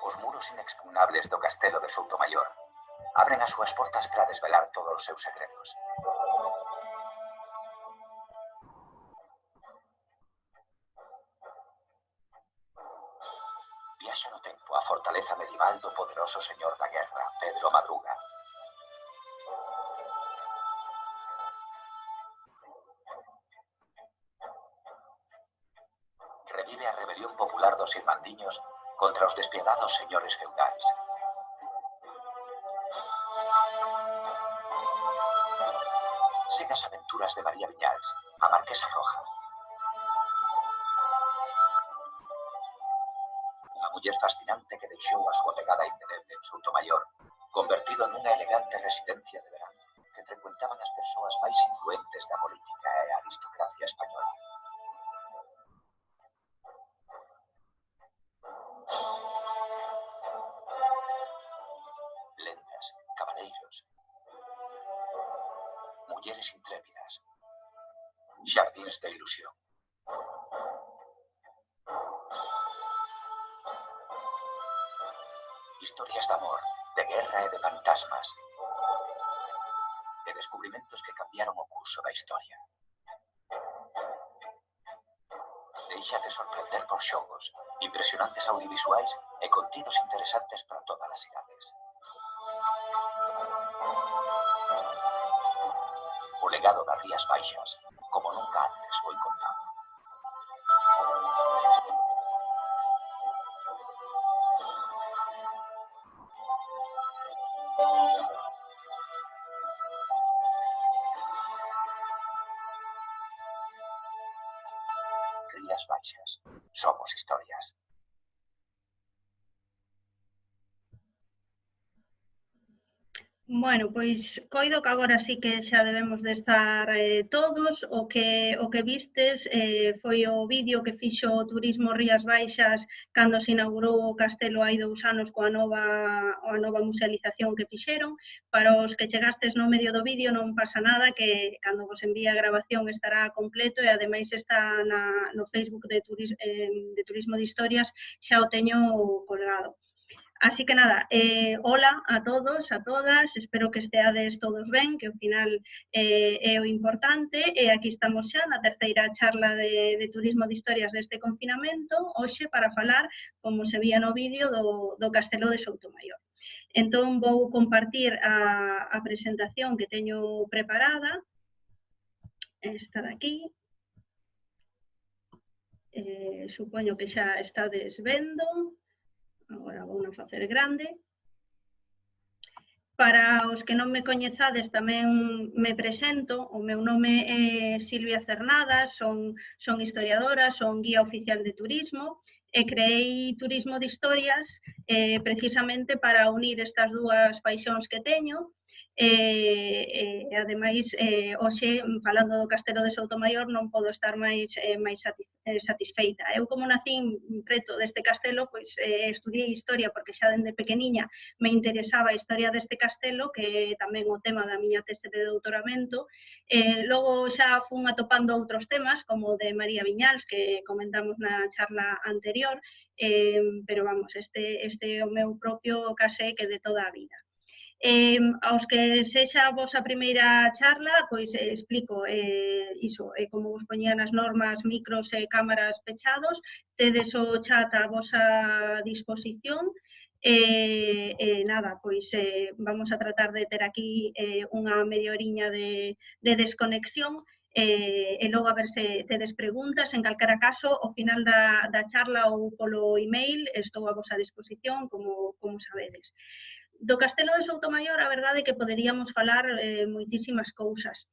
Os muros inexpugnables do Castelo de Soutomaior abren as súas portas para desvelar todos os seus secretos. Viaxa no tempo a fortaleza medieval do poderoso señor da guerra, Pedro Madruga. Revive a rebelión popular dos irmandiños contra os despiadados señores feudais. Siga as aventuras de María Viñals, a Marquesa Roja. Unha muller fascinante que deixou a súa pegada indeleble en Soutomaior, convertido nunha elegante residencia de verán que frecuentaban as persoas máis influentes da política e a aristocracia española. Lendas, cabaleiros, mulleres intrépidas, xardíns de ilusión. Historias de amor, de guerra e de fantasmas. De descubrimentos que cambiaron o curso da historia. Deixate sorprender por xogos, impresionantes audiovisuais e contidos interesantes para todas as idades. O legado das Rías Baixas, como nunca antes foi contado. Rías Baixas, somos historias. Bueno, pois coido que agora sí que xa debemos de estar todos. O que vistes foi o vídeo que fixo o Turismo Rías Baixas cando se inaugurou o castelo hai 2 anos coa nova musealización que fixeron. Para os que chegastes no medio do vídeo non pasa nada, que cando vos envíe a grabación estará completo e ademais está no Facebook de Turismo de Historias, xa o teño colgado. Así que nada, hola a todos, a todas, espero que esteades todos ben, que ao final é o importante, e aquí estamos xa na terceira charla de Turismo de Historias deste confinamento, hoxe para falar, como se vía no vídeo, do Castelo de Soutomaior. Entón vou compartir a presentación que teño preparada, esta de aquí, supoño que xa estades vendo. Agora vou a facer grande. Para os que non me coñezades tamén me presento, o meu nome é Silvia Cernadas, son historiadora, son guía oficial de turismo e creei Turismo de Historias precisamente para unir estas dúas paixóns que teño. Ademais, hoxe, falando do Castelo de Soutomaior, non podo estar máis satisfeita. Eu, como nacín preto deste castelo, pois estudiei historia porque xa dende pequeniña me interesaba a historia deste castelo, que é tamén o tema da miña tese de doutoramento. Logo xa fun atopando outros temas, como o de María Viñals, que comentamos na charla anterior, pero vamos, este é o meu propio case que de toda a vida. Aos que sexa a vosa primeira charla, pois explico iso, como vos poñían as normas, micros e cámaras pechados, tedes o chat a vosa disposición, nada, pois vamos a tratar de ter aquí unha media horiña de desconexión, e logo a ver se tedes preguntas. En calquera caso, ao final da charla ou polo email estou a vosa disposición, como sabedes. Do Castelo de Soutomaior, a verdade é que poderíamos falar moitísimas cousas,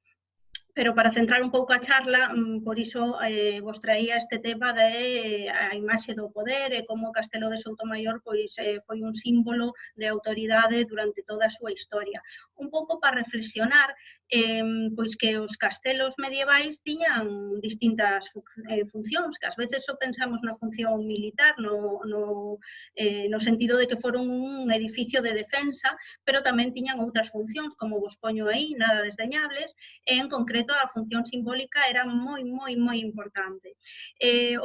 pero para centrar un pouco a charla, por iso vos traía este tema de a imaxe do poder e como o Castelo de Soutomaior pois foi un símbolo de autoridade durante toda a súa historia. Un pouco para reflexionar pois que os castelos medievais tiñan distintas funcións, que ás veces só pensamos na función militar, no sentido de que foron un edificio de defensa, pero tamén tiñan outras funcións, como vos poño aí, nada desdeñables, e en concreto a función simbólica era moi importante.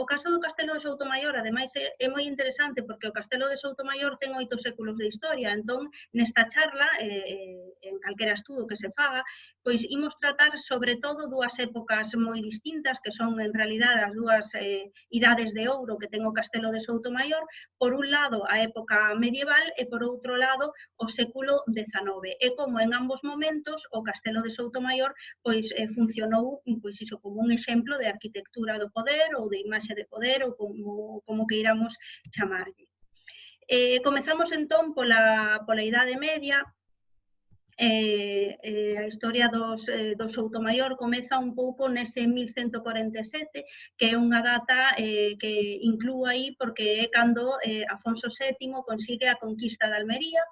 O caso do Castelo de Soutomaior, ademais, é moi interesante porque o Castelo de Soutomaior ten 8 séculos de historia, entón, nesta charla, en calquera estudo que se faga, pois imos tratar sobre todo dúas épocas moi distintas, que son en realidade as dúas idades de ouro que ten o Castelo de Soutomaior, por un lado a época medieval e por outro lado o século XIX, e como en ambos momentos o Castelo de Soutomaior pois funcionou pois iso como un exemplo de arquitectura do poder ou de imaxe de poder ou como queiramos chamarlle. Comezamos entón pola Idade Media. A historia dos Soutomaior comeza un pouco nese 1147, que é unha data que inclúe aí porque é cando Afonso VII consigue a conquista de Almería,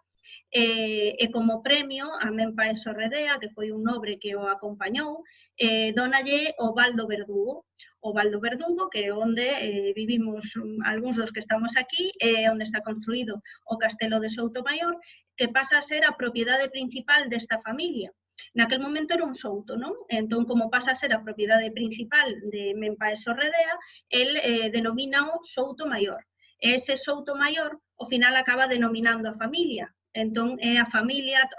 e como premio a Menpaes Orredea, que foi un nobre que o acompañou, dónalle o Val do Verdugo. O Val do Verdugo, que é onde vivimos algúns dos que estamos aquí, onde está construído o Castelo de Soutomaior, que pasa a ser a propiedade principal desta familia. Naquel momento era un souto, non? Entón, como pasa a ser a propiedade principal de Menpaes Orredea, el denomina o Soutomaior. E ese Soutomaior, ao final, acaba denominando a familia. Entón, a familia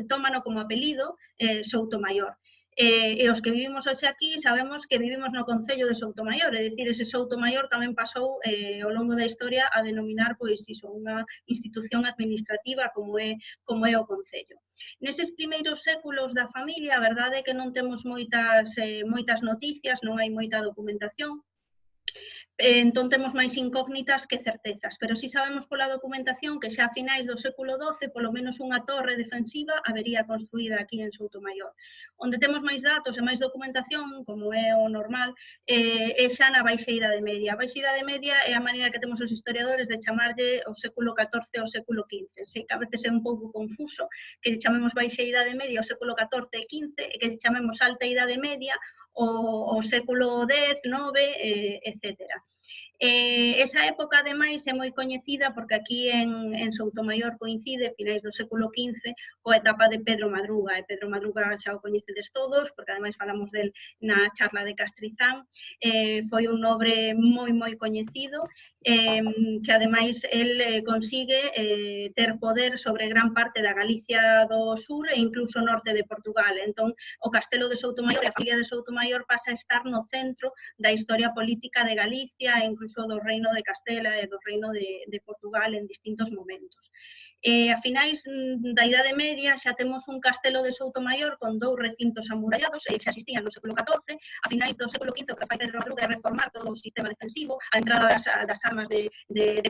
tómano como apelido Soutomaior. E os que vivimos hoxe aquí sabemos que vivimos no concello de Soutomaior, é dicir, ese Soutomaior tamén pasou ao longo da historia a denominar pois iso, unha institución administrativa como é o concello. Neses primeiros séculos da familia, a verdade é que non temos moitas noticias, non hai moita documentación, entón temos máis incógnitas que certezas, pero si sabemos pola documentación que xa a finais do século XII, polo menos unha torre defensiva habería construída aquí en Soutomaior. Onde temos máis datos e máis documentación, como é o normal, é xa na Baixa Idade Media. A Baixa Idade Media é a maneira que temos os historiadores de chamarlle o século XIV ao século XV. Sei que a veces é un pouco confuso que lle chamemos Baixa Idade Media ao século XIV e XV e que lle chamemos Alta Idade Media o século X, IX, etc. Esa época, ademais, é moi coñecida porque aquí en Soutomaior coincide, finais do século XV, coa etapa de Pedro Madruga. E Pedro Madruga xa o coñecedes todos, porque ademais falamos del na charla de Castrizán. Foi un nobre moi coñecido, que ademais el consigue ter poder sobre gran parte da Galicia do sur e incluso norte de Portugal. Entón, o Castelo de Soutomaior e a familia de Soutomaior pasa a estar no centro da historia política de Galicia e incluso do reino de Castela e do reino de Portugal en distintos momentos. A finais da Idade Media xa temos un Castelo de Soutomaior con 2 recintos amurallados, xa existían no século XIV. A finais do século XV o que fai Pedro Madruga é reformar todo o sistema defensivo, a entrada das armas de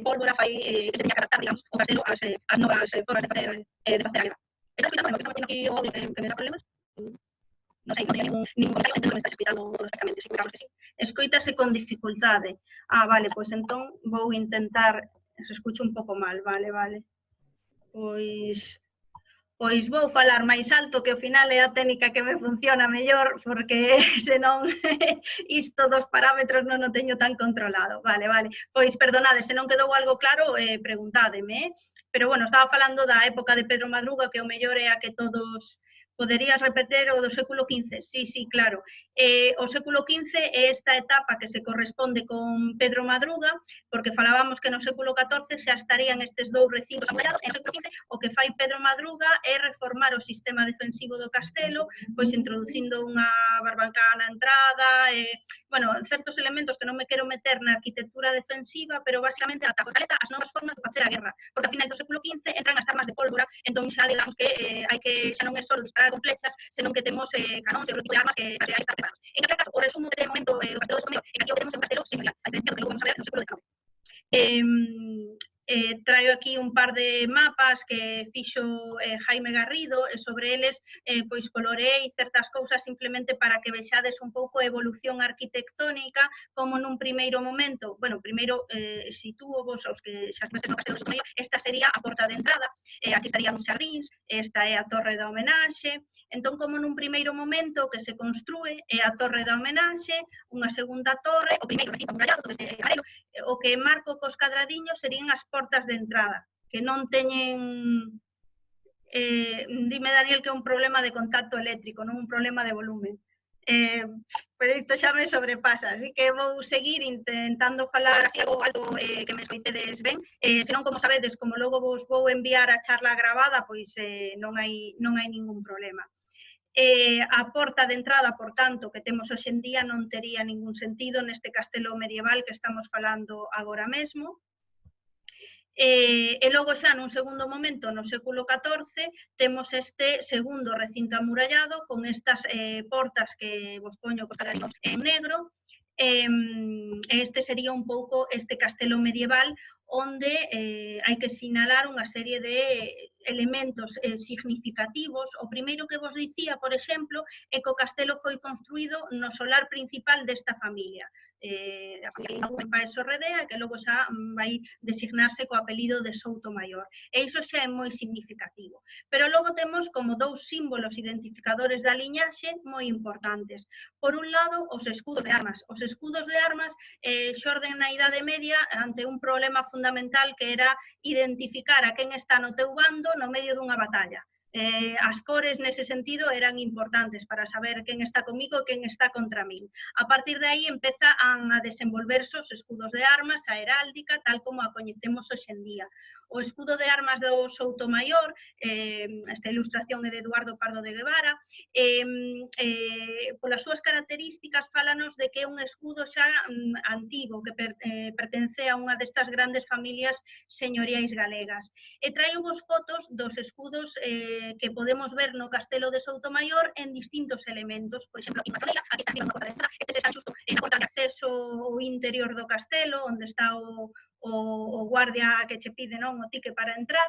pólvora fai que se teña que adaptar, digamos, o castelo ás novas formas de facer a guerra. Estás explicando, que estamos aquí o audio que me dá problemas? Non sei, non teño ningún comentario, entendo que me estás explicando todo perfectamente, sí, Carlos, que sí. Escoítase con dificultade. Vale, pois entón vou intentar, se escucho un pouco mal, vale. Pois vou falar máis alto, que ao final é a técnica que me funciona mellor, porque senón isto dos parámetros non o teño tan controlado. Vale. Pois perdonade, se non quedou algo claro, preguntádeme. Pero bueno, estaba falando da época de Pedro Madruga, que o mellor é a que todos... Poderías repetir o do século XV? Sí, claro. O século XV é esta etapa que se corresponde con Pedro Madruga, porque falábamos que no século XIV xa estarían estes 2 recintos amurallados. En século XV o que fai Pedro Madruga é reformar o sistema defensivo do castelo, pois introducindo unha barbancada na entrada, certos elementos que non me quero meter na arquitectura defensiva, pero basicamente a fortaleza, as novas formas de facer a guerra, porque a final do século XV entran as armas de pólvora, entón xa digamos que xa non é só disparar con flechas, senón que temos canóns e outro tipo de armas que hai que estar preparados. En calquera caso, o resumo que ten momento do Castelo de Soutomaior é que aquí o temos un castelo similar, a diferencia do que logo vamos a ver no século XIX. Traio aquí un par par de mapas que fixo Jaime Garrido, e sobre eles pois colorei certas cousas simplemente para que vexades un pouco a evolución arquitectónica, como nun primeiro momento, bueno, primeiro sitúo vos aos que xa conhecen o Castelo de Soutomaior, esta sería a porta de entrada, aquí estarían os xardíns, esta é a torre da homenaxe. Entón, como nun primeiro momento que se construe é a torre da homenaxe, unha segunda torre, o primeiro recinto murallado, todo este amarelo, o que marco cos cadradiños serían as portas de entrada, que non teñen, dime Daniel que é un problema de contacto eléctrico, non un problema de volumen. Pero isto xa me sobrepasa, así que vou seguir intentando falar así algo alto que me escoitedes ben. Senón, como sabedes, como logo vos vou enviar a charla gravada, pois non hai ningún problema. A porta de entrada, por tanto, que temos hoxe en día non tería ningún sentido neste castelo medieval que estamos falando agora mesmo. E logo xa nun segundo momento, no século XIV, temos este segundo recinto amurallado con estas portas que vos poño cos cadradiños en negro. Este sería un pouco este castelo medieval onde hai que sinalar unha serie de elementos significativos. O primeiro que vos dicía, por exemplo, é que o castelo foi construído no solar principal desta familia, a familia Páez Sorredea, que logo xa vai designarse co apelido de Soutomaior. E iso xa é moi significativo. Pero logo temos como dous símbolos identificadores da liñaxe moi importantes. Por un lado, os escudos de armas. Os escudos de armas xorden na Idade Media ante un problema fundamental que era identificar a quen está no teu bando no medio dunha batalla. As cores nese sentido eran importantes para saber quen está comigo e quen está contra min. A partir de aí empezan a desenvolverse os escudos de armas, a heráldica, tal como a coñecemos hoxe en día. O escudo de armas do Soutomaior, esta ilustración é de Eduardo Pardo de Guevara, polas súas características fálanos de que é un escudo xa antigo, que pertence a unha destas grandes familias señoriais galegas. E traio vos fotos dos escudos que podemos ver no castelo de Soutomaior en distintos elementos. Por exemplo, aquí na torreira, aquí está a porta de entrada, estes están xusto na porta de acceso ao interior do castelo, onde está o guardia que che pide non o tique para entrar.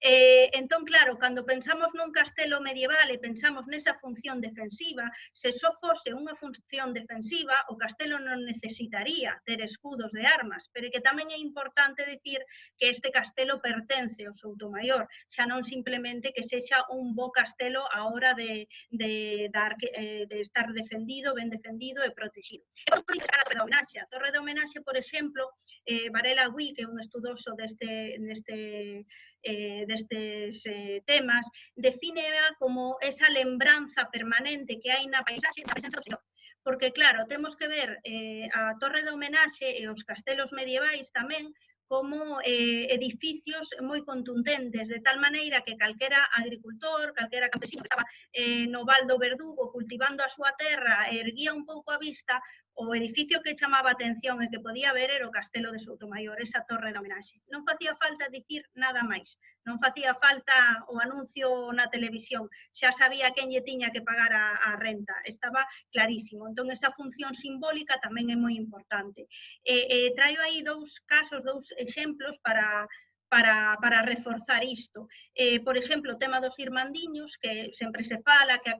Entón, claro, cando pensamos nun castelo medieval e pensamos nesa función defensiva, se só fose unha función defensiva, o castelo non necesitaría ter escudos de armas, pero que tamén é importante dicir que este castelo pertence ao Soutomaior, xa non simplemente que sexa un bo castelo a hora de estar defendido, ben defendido e protegido. E por último, está a Torre da Homenaxe. A Torre da Homenaxe, por exemplo, Varela Gui, que é un estudoso destes temas, defínea como esa lembranza permanente que hai na paisaxe da presenza do Señor. Porque, claro, temos que ver a Torre da Homenaxe e os castelos medievais tamén como edificios moi contundentes, de tal maneira que calquera agricultor, calquera campesino que estaba no Val do Verdugo cultivando a súa terra e erguía un pouco a vista, o edificio que chamaba a atención e que podía ver era o castelo de Soutomaior, esa torre da homenaxe. Non facía falta dicir nada máis, non facía falta o anuncio na televisión, xa sabía quen lle tiña que pagar a renta, estaba clarísimo. Entón, esa función simbólica tamén é moi importante. Traio aí dous casos, dous exemplos para reforzar isto. Por exemplo, o tema dos irmandiños, que sempre se fala que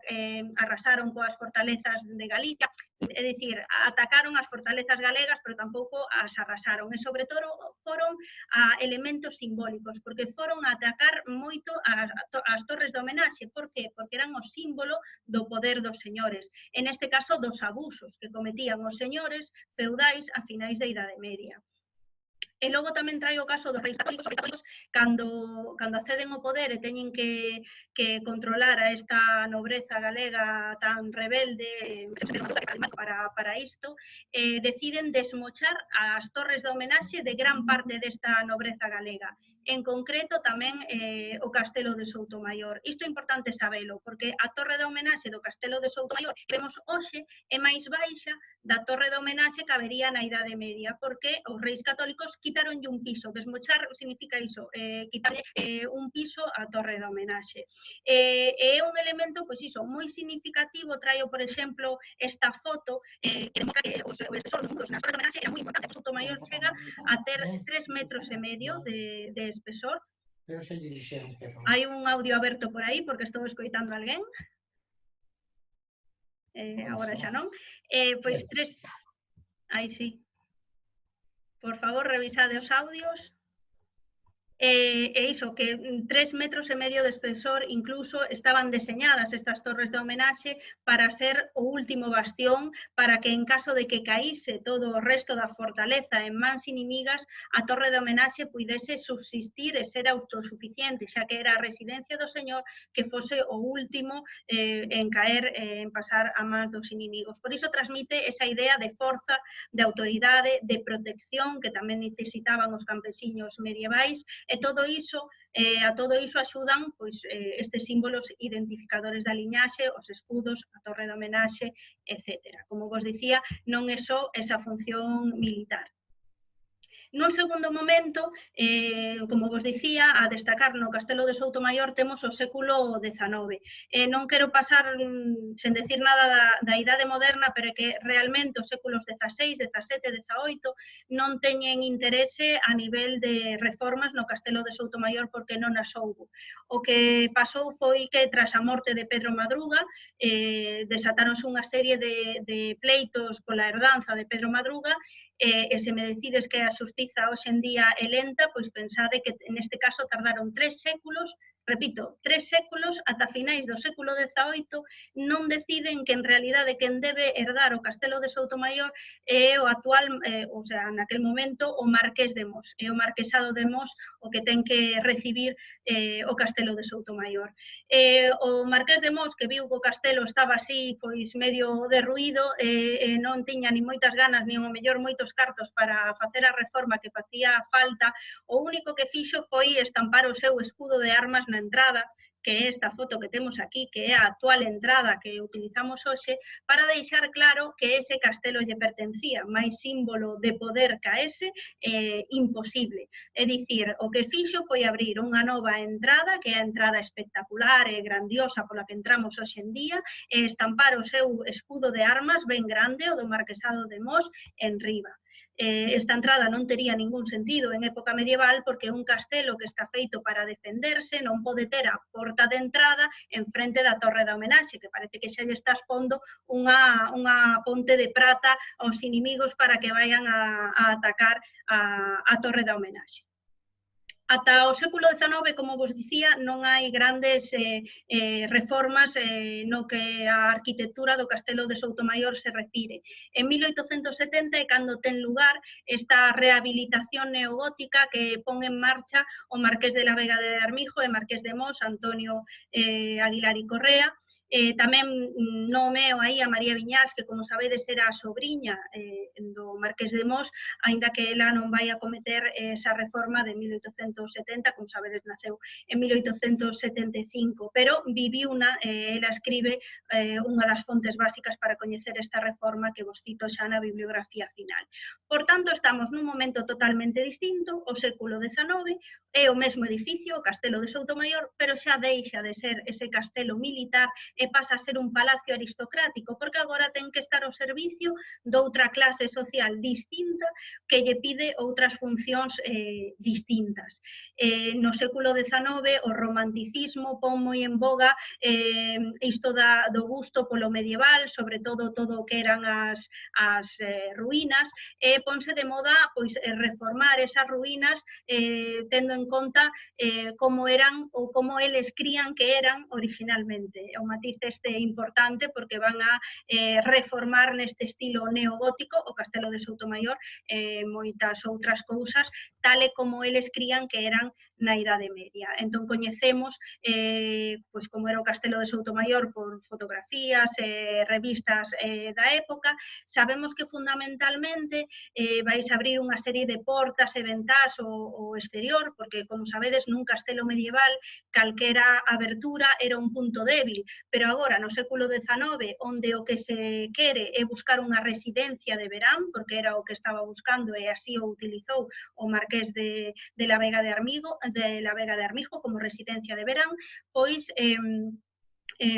arrasaron coas fortalezas de Galicia, é dicir, atacaron as fortalezas galegas, pero tampouco as arrasaron. E, sobre todo, foron a elementos simbólicos, porque foron a atacar moito as torres de homenaxe. Por qué? Porque eran o símbolo do poder dos señores. En este caso, dos abusos que cometían os señores feudais a finais da Idade Media. E logo tamén traio o caso dos reis católicos, cando acceden ao poder e teñen que controlar a esta nobreza galega tan rebelde, para isto, deciden desmochar as torres de homenaxe de gran parte desta nobreza galega. En concreto, tamén o castelo de Soutomaior. Isto é importante sabelo, porque a torre de homenaxe do castelo de Soutomaior que vemos hoxe é máis baixa da torre de homenaxe que habería na Idade Media, porque os reis católicos quitaronlle un piso. Desmochar significa iso, quitarlle un piso á torre de homenaxe. É un elemento, pois iso, moi significativo. Traio, por exemplo, esta foto que demostra que o espesor dos muros nas torres de homenaxe era moi importante. O Soutomaior chega a ter 3,5 metros de espesor. Pero se dirixeron, pero... Hai un audio aberto por aí porque estou escoitando a alguén. Agora xa non. Pois tres... Aí sí. Por favor, revisade os audios. E iso, que 3,5 metros de espesor incluso estaban deseñadas estas torres de homenaxe para ser o último bastión para que en caso de que caíse todo o resto da fortaleza en mans inimigas, a torre de homenaxe puidese subsistir e ser autosuficiente, xa que era a residencia do señor que fose o último en caer, en pasar a mans dos inimigos. Por iso transmite esa idea de forza, de autoridade, de protección que tamén necesitaban os campesiños medievais. E todo iso, a todo iso axudan pois, estes símbolos identificadores da liñaxe, os escudos, a torre de homenaxe, etc. Como vos dicía, non é só esa función militar. Nun segundo momento, como vos dicía, a destacar no Castelo de Soutomaior temos o século XIX. Non quero pasar sen decir nada da idade moderna, pero é que realmente os séculos XVI, XVII, XVIII non teñen interese a nivel de reformas no Castelo de Soutomaior porque non as houbo. O que pasou foi que tras a morte de Pedro Madruga desatáronse unha serie de pleitos pola herdanza de Pedro Madruga e se me decides que a xustiza hoxe en día é lenta, pois pensade que neste caso tardaron 3 séculos, repito, 3 séculos, ata finais do século XVIII, non deciden que en realidade quen debe herdar o Castelo de Soutomaior é o actual, o sea, naquel momento, o Marqués de Mos. É o Marquesado de Mos o que ten que recibir o Castelo de Soutomaior. O Marqués de Mos, que viu que o castelo estaba así, pois medio derruído, non tiña ni moitas ganas, ni ao mellor moitos cartos para facer a reforma que facía falta, o único que fixo foi estampar o seu escudo de armas na entrada, que é esta foto que temos aquí, que é a actual entrada que utilizamos hoxe, para deixar claro que ese castelo lle pertencía, máis símbolo de poder ca ese, imposible. É dicir, o que fixo foi abrir unha nova entrada, que é a entrada espectacular e grandiosa pola que entramos hoxe en día, e estampar o seu escudo de armas ben grande, o do Marquesado de Mos, en riba. Esta entrada non tería ningún sentido en época medieval porque é un castelo que está feito para defenderse, non pode ter a porta de entrada en frente da torre de homenaxe, que parece que xa lle está expondo unha ponte de prata aos inimigos para que vayan a atacar a torre de homenaxe. Ata o século XIX, como vos dicía, non hai grandes reformas no que a arquitectura do Castelo de Soutomaior se refire. En 1870 é cando ten lugar esta rehabilitación neogótica que pon en marcha o Marqués de la Vega de Armijo e Marqués de Mos, Antonio Aguilar y Correa. Tamén nomeo aí a María Viñas, que como sabedes era a sobriña do Marqués de Mos, aínda que ela non vai a cometer esa reforma de 1870, como sabedes naceu en 1875, pero viviuna, ela escribe unha das fontes básicas para coñecer esta reforma que vos cito xa na bibliografía final. Por tanto, estamos nun momento totalmente distinto, o século XIX, é o mesmo edificio, o Castelo de Soutomaior, pero xa deixa de ser ese castelo militar e pasa a ser un palacio aristocrático, porque agora ten que estar ao servicio doutra clase social distinta que lle pide outras funcións distintas. No século XIX, o romanticismo pon moi en boga isto do gusto polo medieval, sobre todo o que eran as ruínas, e ponse de moda pois reformar esas ruínas tendo en conta como eran ou como eles crían que eran originalmente. O matiz este importante porque van a reformar neste estilo neogótico o Castelo de Soutomaior e moitas outras cousas, tal e como eles crían que eran na Idade Media. Entón, coñecemos pois como era o Castelo de Soutomaior por fotografías e revistas da época. Sabemos que fundamentalmente vais a abrir unha serie de portas e ventás ao exterior, porque, como sabedes, nun castelo medieval calquera abertura era un punto débil, pero agora, no século XIX, onde o que se quere é buscar unha residencia de verán, porque era o que estaba buscando e así o utilizou o Marqués de la Vega de Armijo como residencia de verán, pois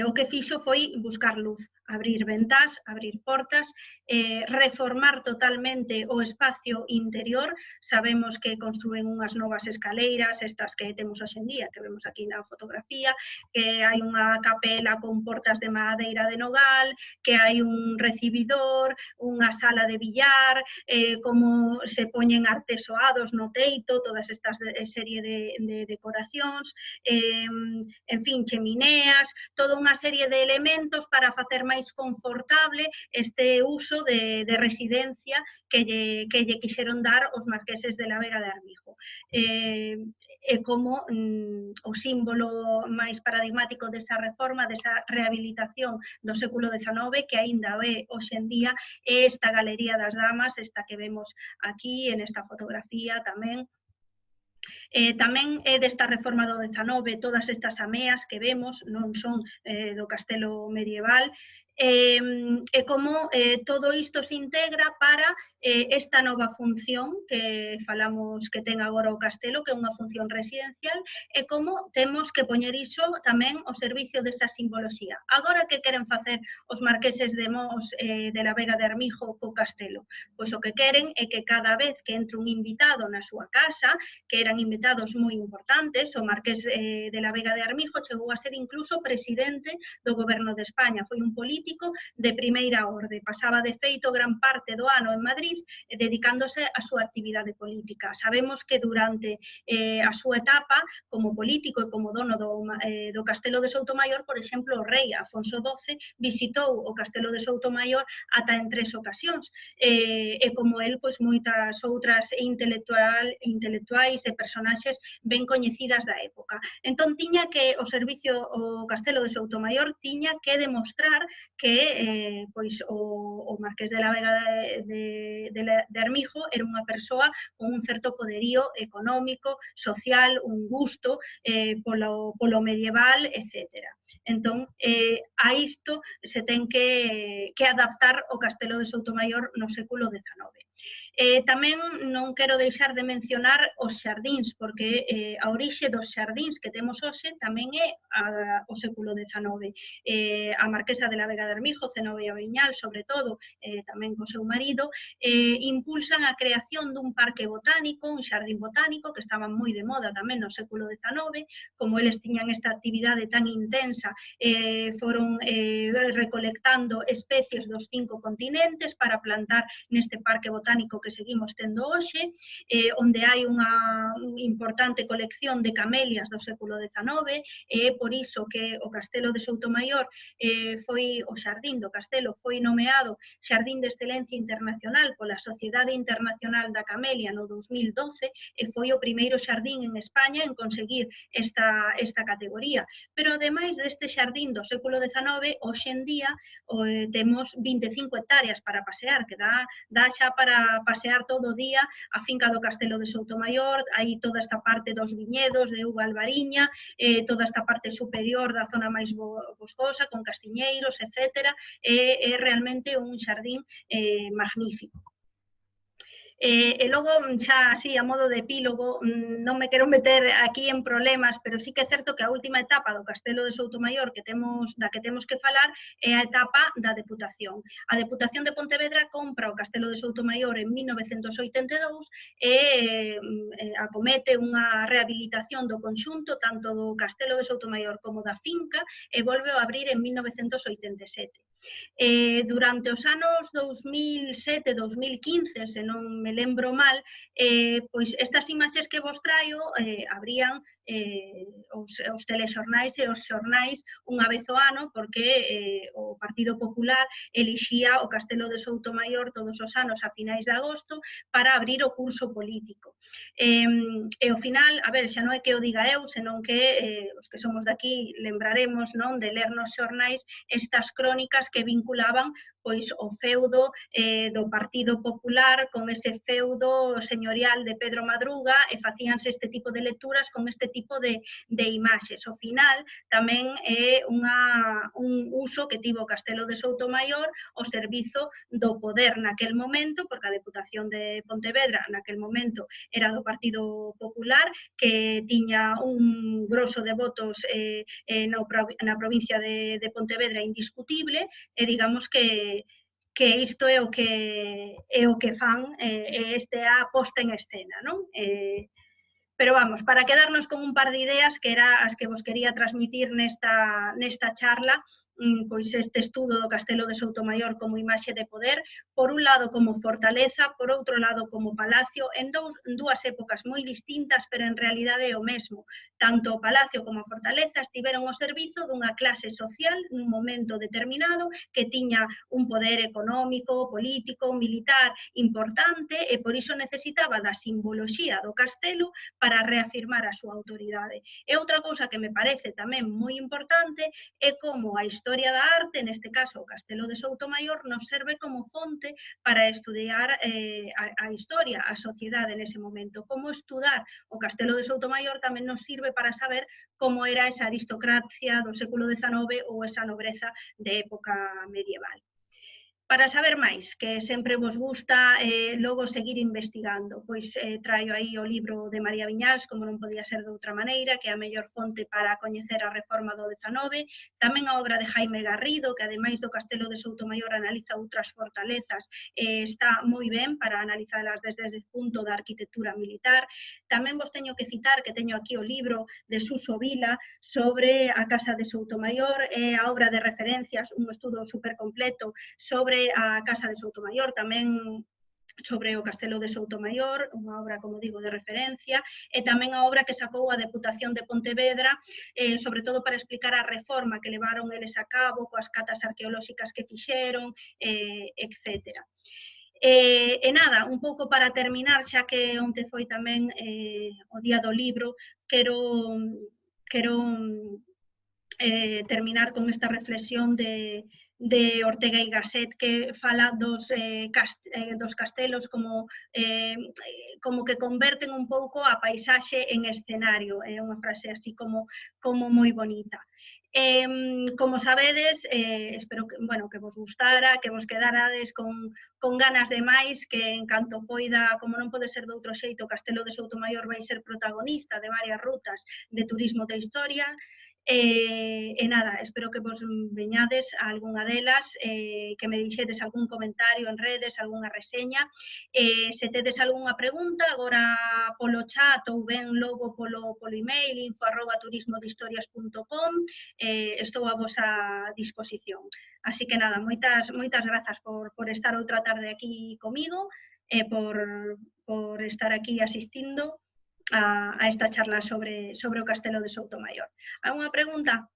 o que fixo foi buscar luz. abrir ventás, abrir portas, reformar totalmente o espacio interior. Sabemos que construen unhas novas escaleiras, estas que temos hoxe en día, que vemos aquí na fotografía, que hai unha capela con portas de madeira de nogal, que hai un recibidor, unha sala de billar, como se poñen artesoados no teito, todas estas serie de decoracións, en fin, chemineas, toda unha serie de elementos para facer máis confortable este uso de residencia que lle quixeron dar os marqueses de la Vega de Armijo. E como o símbolo máis paradigmático desa reforma, desa rehabilitación do século XIX, que aínda é hoxe en día, é esta Galería das Damas, esta que vemos aquí, en esta fotografía tamén. Tamén é desta reforma do XIX, todas estas ameas que vemos non son do castelo medieval, e como todo isto se integra para esta nova función que falamos que ten agora o castelo, que é unha función residencial, e como temos que poñer iso tamén ao servicio desa simboloxía. Agora, que queren facer os marqueses de Mos de la Vega de Armijo co castelo? Pois o que queren é que cada vez que entre un invitado na súa casa, que eran invitados moi importantes, o marqués de la Vega de Armijo chegou a ser incluso presidente do goberno de España, foi un político de primeira orde, pasaba de feito gran parte do ano en Madrid dedicándose á súa actividade política. Sabemos que durante a súa etapa como político e como dono do castelo de Soutomaior, por exemplo, o rei Afonso XII visitou o castelo de Soutomaior ata en 3 ocasións, e como el, pois moitas outras intelectuais e personaxes ben coñecidas da época. Entón, tiña que o castelo de Soutomaior tiña que demostrar que pois o marqués de la Vega de Armijo era unha persoa con un certo poderío económico, social, un gusto polo medieval, etc. Entón, a isto se ten que adaptar o castelo de Soutomaior no século XIX. Tamén non quero deixar de mencionar os xardíns, porque a orixe dos xardíns que temos hoxe tamén é o século XIX. A marquesa de la Vega de Armijo, Zenobia Viñal, sobre todo, tamén co seu marido, impulsan a creación dun parque botánico, un xardín botánico, que estaba moi de moda tamén no século XIX, como eles tiñan esta actividade tan intensa, foron recolectando especies dos 5 continentes para plantar neste parque botánico que seguimos tendo hoxe, onde hai unha importante colección de camelias do século XIX, e por iso que o castelo de Soutomaior o xardín do castelo foi nomeado Xardín de Excelencia Internacional pola Sociedade Internacional da Camelia no 2012, e foi o primeiro xardín en España en conseguir esta categoría. Pero ademais deste xardín do século XIX, hoxe en día temos 25 hectáreas para pasear, que dá xa para pasear todo o día a finca do castelo de Soutomaior, hai toda esta parte dos viñedos de uva albariña, toda esta parte superior da zona máis boscosa, con castiñeiros, etc. É realmente un xardín magnífico. E logo, xa así, a modo de epílogo, non me quero meter aquí en problemas, pero sí que é certo que a última etapa do castelo de Soutomaior da que temos que falar é a etapa da Deputación. A Deputación de Pontevedra compra o castelo de Soutomaior en 1982 e acomete unha rehabilitación do conxunto, tanto do castelo de Soutomaior como da finca, e volve a abrir en 1987. Durante os anos 2007-2015, se non me lembro mal, pois estas imaxes que vos traio abrían os telexornais e os xornais unha vez ao ano, porque o Partido Popular elixía o castelo de Soutomaior todos os anos a finais de agosto para abrir o curso político. E ao final, a ver, xa non é que o diga eu, senón que os que somos daqui lembraremos de ler nos xornais estas crónicas que vinculaban pois o feudo do Partido Popular con ese feudo señorial de Pedro Madruga e facíanse este tipo de lecturas con este tipo de imaxes. Ao final tamén é un uso que tivo o Castelo de Soutomaior ao servizo do poder naquel momento, porque a Deputación de Pontevedra naquel momento era do Partido Popular, que tiña un grosso de votos na provincia de Pontevedra indiscutible, e digamos que isto é o que fan, este é a posta en escena, non? Pero vamos, para quedarnos con un par de ideas que era as que vos quería transmitir nesta charla, pois este estudo do Castelo de Soutomaior como imaxe de poder, por un lado como fortaleza, por outro lado como palacio, en dúas épocas moi distintas, pero en realidade é o mesmo. Tanto o palacio como a fortaleza estiveron ao servizo dunha clase social nun momento determinado que tiña un poder económico, político, militar importante e por iso necesitaba da simboloxía do castelo para reafirmar a súa autoridade. E outra cousa que me parece tamén moi importante é como a historia da arte, neste caso o Castelo de Soutomaior, nos serve como fonte para estudiar a historia, a sociedade nese momento. Como estudar o Castelo de Soutomaior tamén nos sirve para saber como era esa aristocracia do século XIX ou esa nobreza de época medieval. Para saber máis, que sempre vos gusta logo seguir investigando, pois traio aí o libro de María Viñals, como non podía ser de outra maneira, que é a mellor fonte para coñecer a reforma do XIX, tamén a obra de Jaime Garrido, que ademais do Castelo de Soutomaior analiza outras fortalezas, está moi ben para analizalas desde o punto da arquitectura militar. Tamén vos teño que citar que teño aquí o libro de Suso Vila sobre a Casa de Soutomaior, a obra de referencias, un estudo super completo sobre a Casa de Soutomaior, tamén sobre o Castelo de Soutomaior, unha obra, como digo, de referencia, e tamén a obra que sacou a Deputación de Pontevedra, sobre todo para explicar a reforma que levaron eles a cabo, coas catas arqueolóxicas que fixeron, etc. E nada, un pouco para terminar, xa que onte foi tamén o día do libro, quero terminar con esta reflexión de Ortega y Gasset, que fala dos castelos como que converten un pouco a paisaxe en escenario. É unha frase así como moi bonita. Como sabedes, espero que vos gustara, que vos quedarades con ganas de máis, que en canto poida, como non pode ser de outro xeito, o Castelo de Soutomaior vai ser protagonista de varias rutas de turismo de historia. E nada, espero que vos veñades a algunha delas, que me dixedes algún comentario en redes, algunha reseña. Se tedes algunha pregunta, agora polo chat ou ben logo polo email info@turismodehistorias.com, estou a vosa disposición. Así que nada, moitas grazas por estar outra tarde aquí comigo e por estar aquí asistindo a esta charla sobre o Castelo de Soutomaior. Alguna pregunta?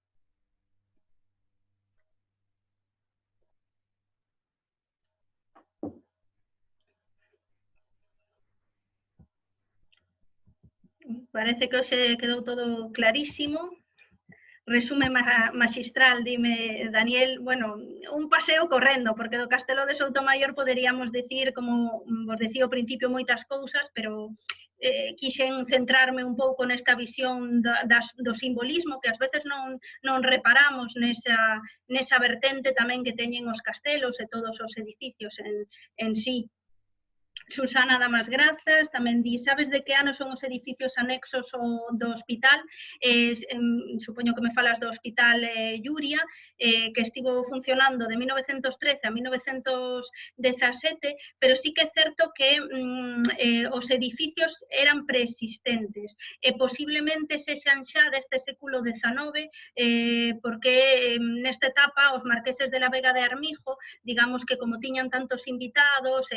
Parece que hoxe quedou todo clarísimo. Resume magistral, dime, Daniel, bueno, un paseo correndo, porque do Castelo de Soutomaior poderíamos decir, como vos decía ao principio, moitas cousas, pero quixen centrarme un pouco nesta visión do simbolismo, que ás veces non reparamos nesa vertente tamén que teñen os castelos e todos os edificios en sí. Susana dá máis grazas, tamén di, sabes de que ano son os edificios anexos do hospital? Supoño que me falas do hospital Llúria, que estivo funcionando de 1913 a 1917, pero sí que é certo que os edificios eran preexistentes e posiblemente sexan xa deste século XIX, porque nesta etapa os marqueses de la Vega de Armijo, digamos que como tiñan tantos invitados,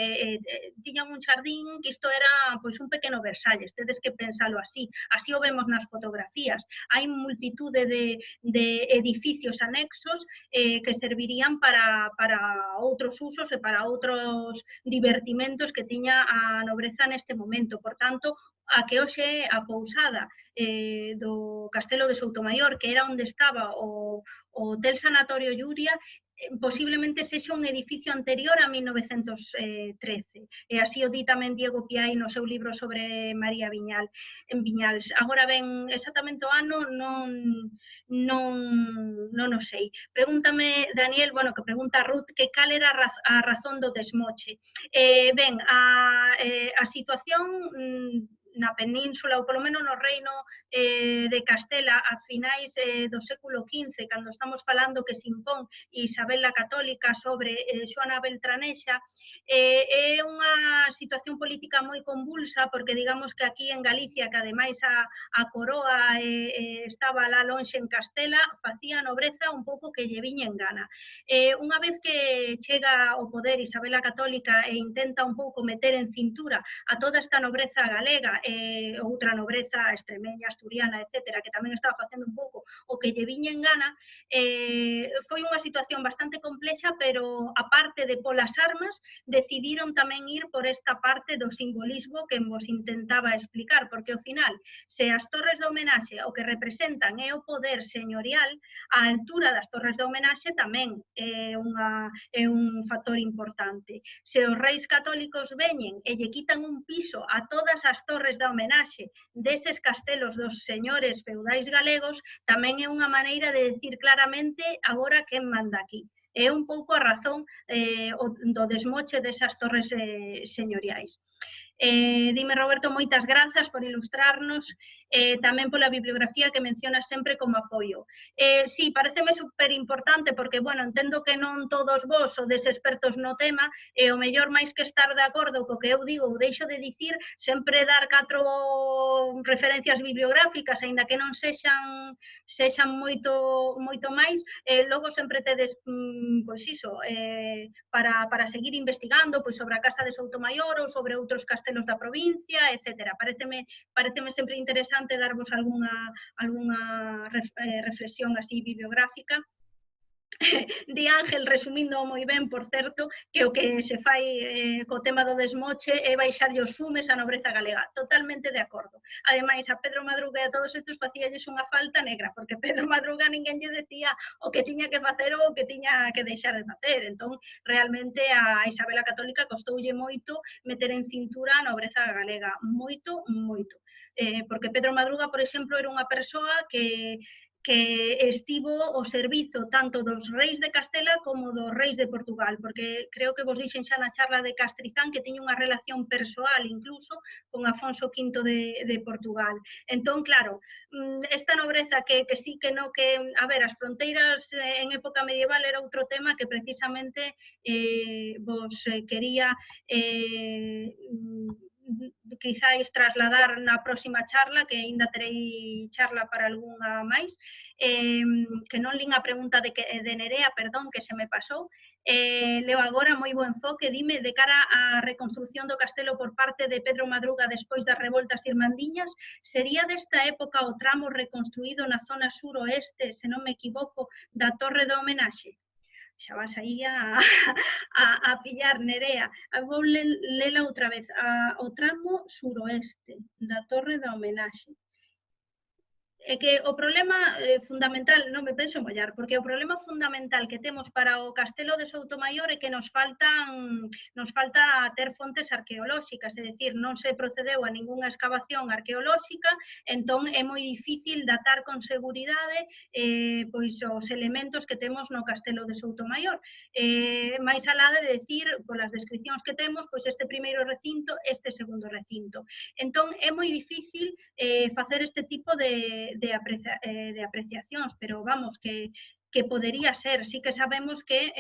tiñan un xardín que isto era pois un pequeno Versalles, tedes que pensalo así o vemos nas fotografías. Hai multitude de edificios anexos que servirían para outros usos e para outros divertimentos que tiña a nobreza neste momento. Por tanto, a que hoxe a pousada do Castelo de Soutomaior, que era onde estaba o Hotel Sanatorio Llúria, posiblemente sexa un edificio anterior a 1913. E así o di tamén Diego Piai no seu libro sobre María Viñal, en Viñals. Agora ben, exactamente o ano non o sei. Pregúntame, Daniel, bueno, que pregunta Ruth, que cal era a razón do desmoche. Ben, a situación na península, ou polo menos no reino de Castela, a finais do século XV, cando estamos falando que se impón Isabel la Católica sobre Xoana Beltranexa, é unha situación política moi convulsa, porque digamos que aquí en Galicia, que ademais a coroa estaba lá lonxe en Castela, facía a nobreza un pouco que lle viña en gana. Unha vez que chega ao poder Isabel la Católica e intenta un pouco meter en cintura a toda esta nobreza galega, outra nobreza extremeña, asturiana, etcétera, que tamén estaba facendo un pouco o que lle viña en gana, foi unha situación bastante complexa, pero aparte de polas armas, decidiron tamén ir por esta parte do simbolismo que vos intentaba explicar, porque ao final, se as torres de homenaxe o que representan é o poder señorial, a altura das torres de homenaxe tamén é un factor importante. Se os reis católicos veñen e lle quitan un piso a todas as torres da homenaxe deses castelos dos señores feudais galegos, tamén é unha maneira de decir claramente agora quen manda aquí. É un pouco a razón do desmoche desas torres señoriais. Dime, Roberto, moitas grazas por ilustrarnos, tamén pola bibliografía que mencionas sempre como apoio. Sí, pareceme super importante porque, bueno, entendo que non todos vos sodes expertos no tema e o mellor máis que estar de acordo co que eu digo ou deixo de dicir, sempre dar 4 referencias bibliográficas, aínda que non sexan moito máis, logo sempre tedes, pois iso, para seguir investigando pois sobre a Casa de Soutomaior ou sobre outros castelos da provincia, etc. Pareceme sempre interesante darvos algunha reflexión así bibliográfica. Di Ángel, resumindo moi ben, por certo, que o que se fai co tema do desmoche é baixarlle os fumes á nobreza galega. Totalmente de acordo. Ademais, a Pedro Madruga e a todos estes facíalles unha falta negra, porque Pedro Madruga ninguén lle decía o que tiña que facer ou o que tiña que deixar de facer. Entón, realmente, a Isabel a Católica costoulle moito meter en cintura a nobreza galega. Moito, moito. Porque Pedro Madruga, por exemplo, era unha persoa que estivo ao servizo tanto dos reis de Castela como dos reis de Portugal, porque creo que vos dixen xa na charla de Castrizán que tiña unha relación persoal incluso con Afonso V de Portugal. Entón, claro, esta nobreza que sí que no, que, a ver, as fronteiras en época medieval era outro tema que precisamente vos quería quizáis trasladar na próxima charla, que aínda terei charla para algunha máis, que non lín a pregunta de Nerea, perdón, que se me pasou. Leo agora, moi bo enfoque, dime, de cara á reconstrucción do castelo por parte de Pedro Madruga despois das revoltas irmandiñas, sería desta época o tramo reconstruído na zona suroeste, se non me equivoco, da Torre do Homenaxe? Xa vas aí a pillar, Nerea. Vou lela outra vez. O tramo suroeste da Torre da Homenaxe. É que o problema fundamental, non me penso mollar, porque o problema fundamental que temos para o Castelo de Soutomaior é que nos falta ter fontes arqueolóxicas, é dicir, non se procedeu a ningunha excavación arqueolóxica, entón é moi difícil datar con seguridade pois os elementos que temos no Castelo de Soutomaior. Máis alá de decir, polas descripcións que temos, pois este primeiro recinto, este segundo recinto. Entón é moi difícil facer este tipo de apreciacións, pero vamos, que podería ser. Sí que sabemos que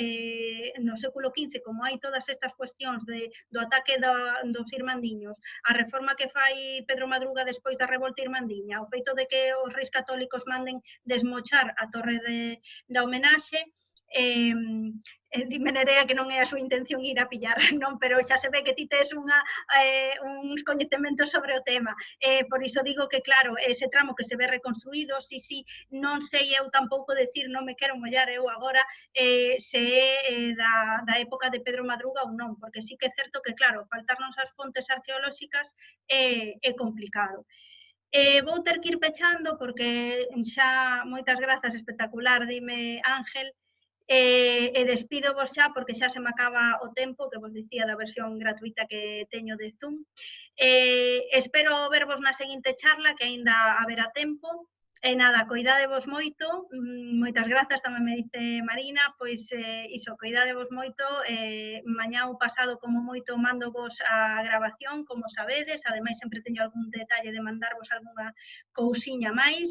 no século XV, como hai todas estas cuestións do ataque dos irmandiños, a reforma que fai Pedro Madruga despois da revolta irmandiña, o feito de que os reis católicos manden desmochar a Torre da Homenaxe, dime, Nerea, que non é a súa intención ir a pillar, non, pero xa se ve que ti tes uns coñecementos sobre o tema. Por iso digo que, claro, ese tramo que se ve reconstruído, sí, non sei eu tampouco decir, non me quero mollar eu agora se é da época de Pedro Madruga ou non, porque sí que é certo que, claro, faltarnos as fontes arqueolóxicas é complicado. Vou ter que ir pechando porque xa, moitas grazas, espectacular, dime, Ángel. E despido vos xa porque xa se me acaba o tempo que vos dicía da versión gratuita que teño de Zoom. Espero vervos na seguinte charla, que aínda haberá tempo. E nada, coidadevos moito, moitas grazas, tamén me dice Marina, pois iso, coidadevos moito, mañá ou pasado como moito mando vos a grabación, como sabedes, ademais sempre teño algún detalle de mandarvos algunha cousiña máis,